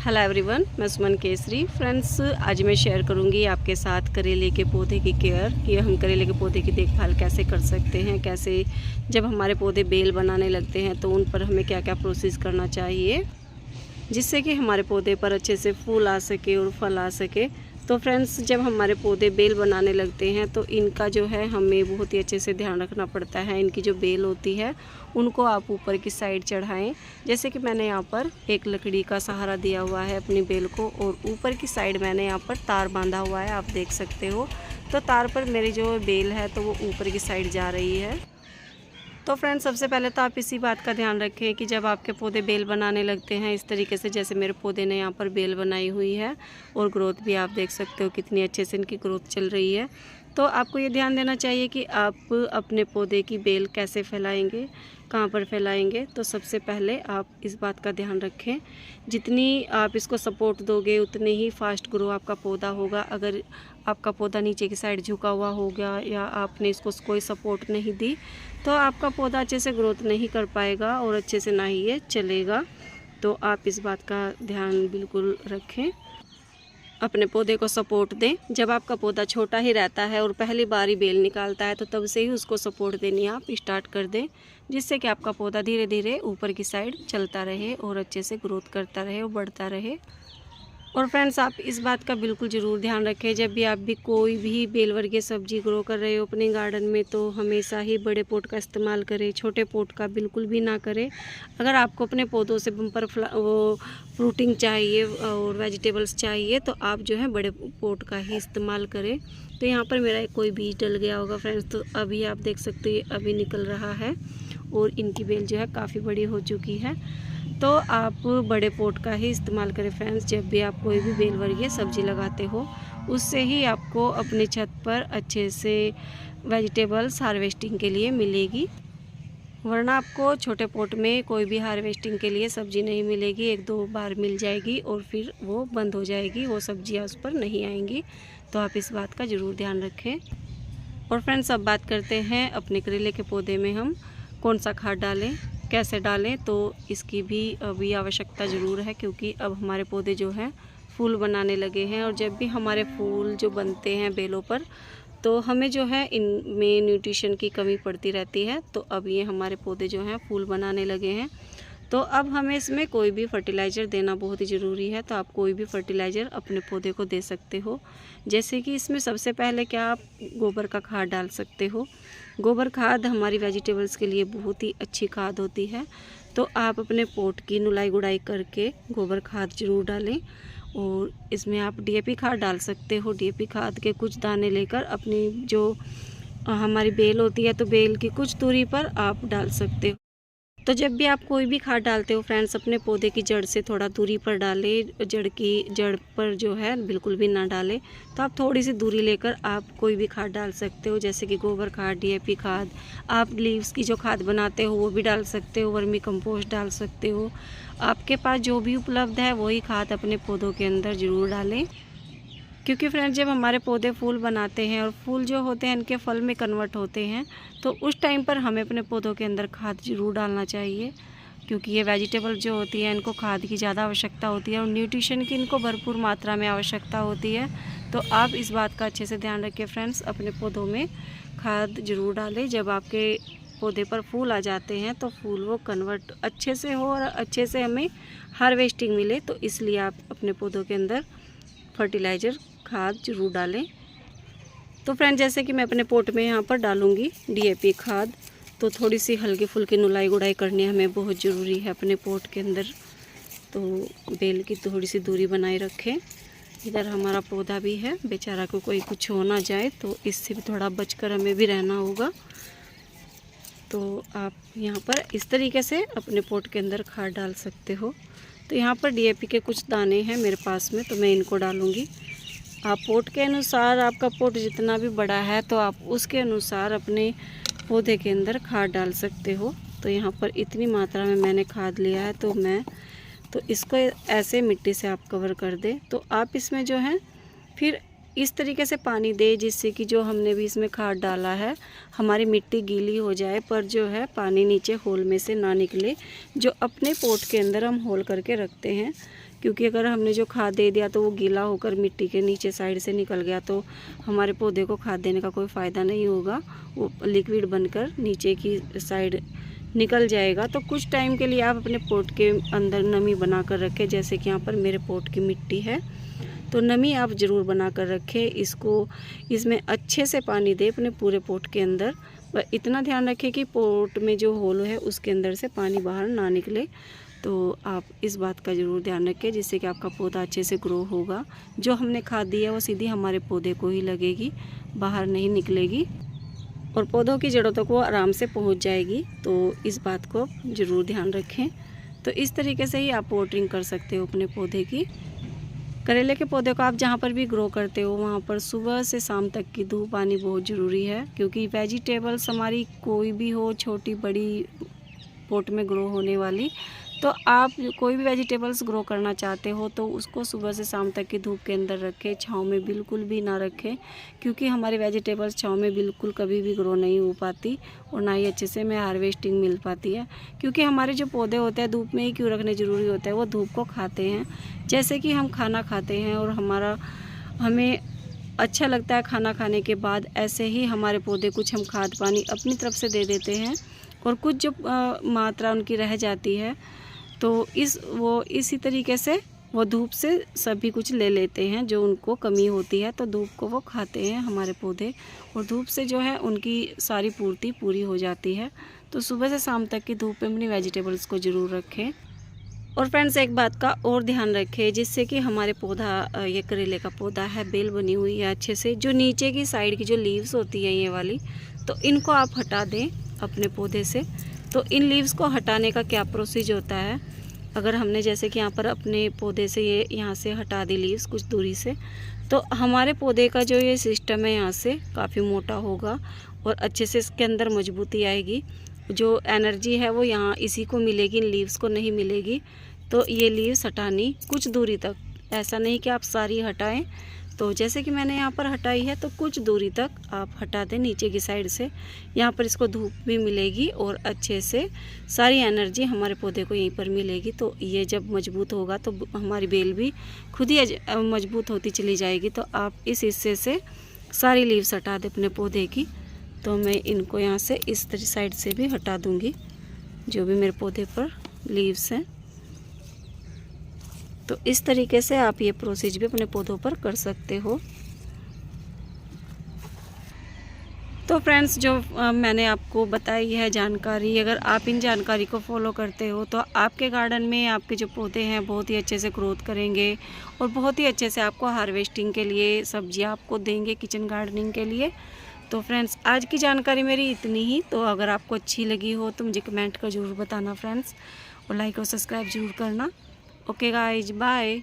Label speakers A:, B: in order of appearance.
A: Hello everyone, मैं सुमन Kesari. Friends, आज मैं शेयर करूंगी आपके साथ करेले के पौधे की केयर कि हम करेले के पौधे की देखभाल कैसे कर सकते हैं, कैसे जब हमारे पौधे बेल बनाने लगते हैं तो उन पर हमें क्या क्या प्रोसेस करना चाहिए जिससे कि हमारे पौधे पर अच्छे से फूल आ सके और फल आ सके। तो फ्रेंड्स, जब हमारे पौधे बेल बनाने लगते हैं तो इनका जो है हमें बहुत ही अच्छे से ध्यान रखना पड़ता है। इनकी जो बेल होती है उनको आप ऊपर की साइड चढ़ाएं। जैसे कि मैंने यहाँ पर एक लकड़ी का सहारा दिया हुआ है अपनी बेल को, और ऊपर की साइड मैंने यहाँ पर तार बांधा हुआ है, आप देख सकते हो। तो तार पर मेरी जो बेल है तो वो ऊपर की साइड जा रही है। तो फ्रेंड्स, सबसे पहले तो आप इसी बात का ध्यान रखें कि जब आपके पौधे बेल बनाने लगते हैं इस तरीके से, जैसे मेरे पौधे ने यहाँ पर बेल बनाई हुई है और ग्रोथ भी आप देख सकते हो कितनी अच्छे से इनकी ग्रोथ चल रही है। तो आपको ये ध्यान देना चाहिए कि आप अपने पौधे की बेल कैसे फैलाएंगे, कहाँ पर फैलाएंगे। तो सबसे पहले आप इस बात का ध्यान रखें, जितनी आप इसको सपोर्ट दोगे उतने ही फास्ट ग्रो आपका पौधा होगा। अगर आपका पौधा नीचे की साइड झुका हुआ हो गया या आपने इसको कोई सपोर्ट नहीं दी तो आपका पौधा अच्छे से ग्रोथ नहीं कर पाएगा और अच्छे से ना ही ये चलेगा। तो आप इस बात का ध्यान बिल्कुल रखें, अपने पौधे को सपोर्ट दें। जब आपका पौधा छोटा ही रहता है और पहली बार ही बेल निकालता है तो तब से ही उसको सपोर्ट देनी आप स्टार्ट कर दें, जिससे कि आपका पौधा धीरे धीरे ऊपर की साइड चलता रहे और अच्छे से ग्रोथ करता रहे और बढ़ता रहे। और फ्रेंड्स, आप इस बात का बिल्कुल ज़रूर ध्यान रखें, जब भी आप भी कोई भी बेल वर्गीय सब्जी ग्रो कर रहे हो अपने गार्डन में तो हमेशा ही बड़े पॉट का इस्तेमाल करें, छोटे पॉट का बिल्कुल भी ना करें। अगर आपको अपने पौधों से बम्पर वो फ्रूटिंग चाहिए और वेजिटेबल्स चाहिए तो आप जो है बड़े पॉट का ही इस्तेमाल करें। तो यहाँ पर मेरा कोई बीज डल गया होगा फ्रेंड्स, तो अभी आप देख सकते हो ये अभी निकल रहा है और इनकी बेल जो है काफ़ी बड़ी हो चुकी है। तो आप बड़े पॉट का ही इस्तेमाल करें फ्रेंड्स, जब भी आप कोई भी बेल वर्गीय सब्जी लगाते हो। उससे ही आपको अपनी छत पर अच्छे से वेजिटेबल्स हार्वेस्टिंग के लिए मिलेगी, वरना आपको छोटे पॉट में कोई भी हार्वेस्टिंग के लिए सब्जी नहीं मिलेगी। एक दो बार मिल जाएगी और फिर वो बंद हो जाएगी, वो सब्जियां उस पर नहीं आएंगी। तो आप इस बात का ज़रूर ध्यान रखें। और फ्रेंड्स, अब बात करते हैं अपने करेले के पौधे में हम कौन सा खाद डालें, कैसे डालें। तो इसकी भी अभी आवश्यकता ज़रूर है, क्योंकि अब हमारे पौधे जो हैं फूल बनाने लगे हैं, और जब भी हमारे फूल जो बनते हैं बेलों पर तो हमें जो है इनमें न्यूट्रिशन की कमी पड़ती रहती है। तो अब ये हमारे पौधे जो हैं फूल बनाने लगे हैं, तो अब हमें इसमें कोई भी फर्टिलाइज़र देना बहुत ही ज़रूरी है। तो आप कोई भी फर्टिलाइज़र अपने पौधे को दे सकते हो, जैसे कि इसमें सबसे पहले क्या आप गोबर का खाद डाल सकते हो। गोबर खाद हमारी वेजिटेबल्स के लिए बहुत ही अच्छी खाद होती है। तो आप अपने पॉट की नुलाई गुड़ाई करके गोबर खाद ज़रूर डालें, और इसमें आप डीएपी खाद डाल सकते हो। डीएपी खाद के कुछ दाने लेकर अपनी जो हमारी बेल होती है तो बेल की कुछ दूरी पर आप डाल सकते हो। तो जब भी आप कोई भी खाद डालते हो फ्रेंड्स, अपने पौधे की जड़ से थोड़ा दूरी पर डालें, जड़ पर जो है बिल्कुल भी ना डालें। तो आप थोड़ी सी दूरी लेकर आप कोई भी खाद डाल सकते हो, जैसे कि गोबर खाद, डीएपी खाद। आप लीव्स की जो खाद बनाते हो वो भी डाल सकते हो, वर्मी कंपोस्ट डाल सकते हो। आपके पास जो भी उपलब्ध है वही खाद अपने पौधों के अंदर ज़रूर डालें, क्योंकि फ्रेंड्स जब हमारे पौधे फूल बनाते हैं और फूल जो होते हैं इनके फल में कन्वर्ट होते हैं, तो उस टाइम पर हमें अपने पौधों के अंदर खाद ज़रूर डालना चाहिए, क्योंकि ये वेजिटेबल जो होती है इनको खाद की ज़्यादा आवश्यकता होती है और न्यूट्रिशन की इनको भरपूर मात्रा में आवश्यकता होती है। तो आप इस बात का अच्छे से ध्यान रखें फ्रेंड्स, अपने पौधों में खाद ज़रूर डालें। जब आपके पौधे पर फूल आ जाते हैं तो फूल वो कन्वर्ट अच्छे से हो और अच्छे से हमें हार्वेस्टिंग मिले, तो इसलिए आप अपने पौधों के अंदर फर्टिलाइज़र खाद जरूर डालें। तो फ्रेंड, जैसे कि मैं अपने पोट में यहाँ पर डालूँगी डीएपी खाद, तो थोड़ी सी हल्की फुल्की नुलाई गुड़ाई करनी हमें बहुत ज़रूरी है अपने पोट के अंदर। तो बेल की थोड़ी सी दूरी बनाए रखें। इधर हमारा पौधा भी है, बेचारा को कोई कुछ हो ना जाए, तो इससे भी थोड़ा बचकर हमें भी रहना होगा। तो आप यहाँ पर इस तरीके से अपने पोट के अंदर खाद डाल सकते हो। तो यहाँ पर डीएपी के कुछ दाने हैं मेरे पास में, तो मैं इनको डालूँगी। आप पोट के अनुसार, आपका पोट जितना भी बड़ा है तो आप उसके अनुसार अपने पौधे के अंदर खाद डाल सकते हो। तो यहाँ पर इतनी मात्रा में मैंने खाद लिया है, तो इसको ऐसे मिट्टी से आप कवर कर दें। तो आप इसमें जो है फिर इस तरीके से पानी दे, जिससे कि जो हमने भी इसमें खाद डाला है हमारी मिट्टी गीली हो जाए, पर जो है पानी नीचे होल में से ना निकले, जो अपने पोट के अंदर हम होल करके रखते हैं। क्योंकि अगर हमने जो खाद दे दिया तो वो गीला होकर मिट्टी के नीचे साइड से निकल गया तो हमारे पौधे को खाद देने का कोई फ़ायदा नहीं होगा, वो लिक्विड बनकर नीचे की साइड निकल जाएगा। तो कुछ टाइम के लिए आप अपने पॉट के अंदर नमी बना कर रखें, जैसे कि यहाँ पर मेरे पॉट की मिट्टी है तो नमी आप ज़रूर बना कर रखें। इसमें अच्छे से पानी दें अपने पूरे पॉट के अंदर। पर इतना ध्यान रखें कि पॉट में जो होल है उसके अंदर से पानी बाहर ना निकले। तो आप इस बात का ज़रूर ध्यान रखें, जिससे कि आपका पौधा अच्छे से ग्रो होगा। जो हमने खाद दी है वो सीधी हमारे पौधे को ही लगेगी, बाहर नहीं निकलेगी और पौधों की जड़ों तक वो आराम से पहुंच जाएगी। तो इस बात को ज़रूर ध्यान रखें। तो इस तरीके से ही आप वाटरिंग कर सकते हो अपने पौधे की। करेले के पौधे को आप जहाँ पर भी ग्रो करते हो वहाँ पर सुबह से शाम तक की धूप आनी बहुत ज़रूरी है, क्योंकि वेजिटेबल्स हमारी कोई भी हो, छोटी बड़ी पॉट में ग्रो होने वाली, तो आप कोई भी वेजिटेबल्स ग्रो करना चाहते हो तो उसको सुबह से शाम तक की धूप के अंदर रखें, छाँव में बिल्कुल भी ना रखें, क्योंकि हमारी वेजिटेबल्स छाँव में बिल्कुल कभी भी ग्रो नहीं हो पाती और ना ही अच्छे से हमें हार्वेस्टिंग मिल पाती है। क्योंकि हमारे जो पौधे होते हैं धूप में ही क्यों रखने ज़रूरी होता है, वो धूप को खाते हैं। जैसे कि हम खाना खाते हैं और हमें अच्छा लगता है खाना खाने के बाद, ऐसे ही हमारे पौधे कुछ हम खाद पानी अपनी तरफ से दे देते हैं और कुछ जो मात्रा उनकी रह जाती है तो इसी तरीके से वो धूप से सभी कुछ ले लेते हैं, जो उनको कमी होती है तो धूप को वो खाते हैं हमारे पौधे, और धूप से जो है उनकी सारी पूर्ति पूरी हो जाती है। तो सुबह से शाम तक की धूप में अपनी वेजिटेबल्स को ज़रूर रखें। और फ्रेंड्स एक बात का और ध्यान रखें, जिससे कि हमारे पौधा, ये करेले का पौधा है, बेल बनी हुई है अच्छे से, जो नीचे की साइड की जो लीव्स होती हैं ये वाली, तो इनको आप हटा दें अपने पौधे से। तो इन लीव्स को हटाने का क्या प्रोसीज होता है, अगर हमने जैसे कि यहाँ पर अपने पौधे से ये यहाँ से हटा दी लीव्स कुछ दूरी से, तो हमारे पौधे का जो ये सिस्टम है यहाँ से काफ़ी मोटा होगा और अच्छे से इसके अंदर मजबूती आएगी। जो एनर्जी है वो यहाँ इसी को मिलेगी, इन लीव्स को नहीं मिलेगी। तो ये लीव्स हटानी कुछ दूरी तक, ऐसा नहीं कि आप सारी हटाएं। तो जैसे कि मैंने यहाँ पर हटाई है तो कुछ दूरी तक आप हटा दें नीचे की साइड से। यहाँ पर इसको धूप भी मिलेगी और अच्छे से सारी एनर्जी हमारे पौधे को यहीं पर मिलेगी। तो ये जब मजबूत होगा तो हमारी बेल भी खुद ही मजबूत होती चली जाएगी। तो आप इस हिस्से से सारी लीव्स हटा दें अपने पौधे की। तो मैं इनको यहाँ से इस तरह साइड से भी हटा दूँगी, जो भी मेरे पौधे पर लीव्स हैं। तो इस तरीके से आप ये प्रोसीजर भी अपने पौधों पर कर सकते हो। तो फ्रेंड्स जो मैंने आपको बताई है जानकारी, अगर आप इन जानकारी को फॉलो करते हो तो आपके गार्डन में आपके जो पौधे हैं बहुत ही अच्छे से ग्रोथ करेंगे और बहुत ही अच्छे से आपको हार्वेस्टिंग के लिए सब्जियां आपको देंगे, किचन गार्डनिंग के लिए। तो फ्रेंड्स आज की जानकारी मेरी इतनी ही। तो अगर आपको अच्छी लगी हो तो मुझे कमेंट कर ज़रूर बताना फ्रेंड्स, और लाइक और सब्सक्राइब ज़रूर करना। Okay guys, bye.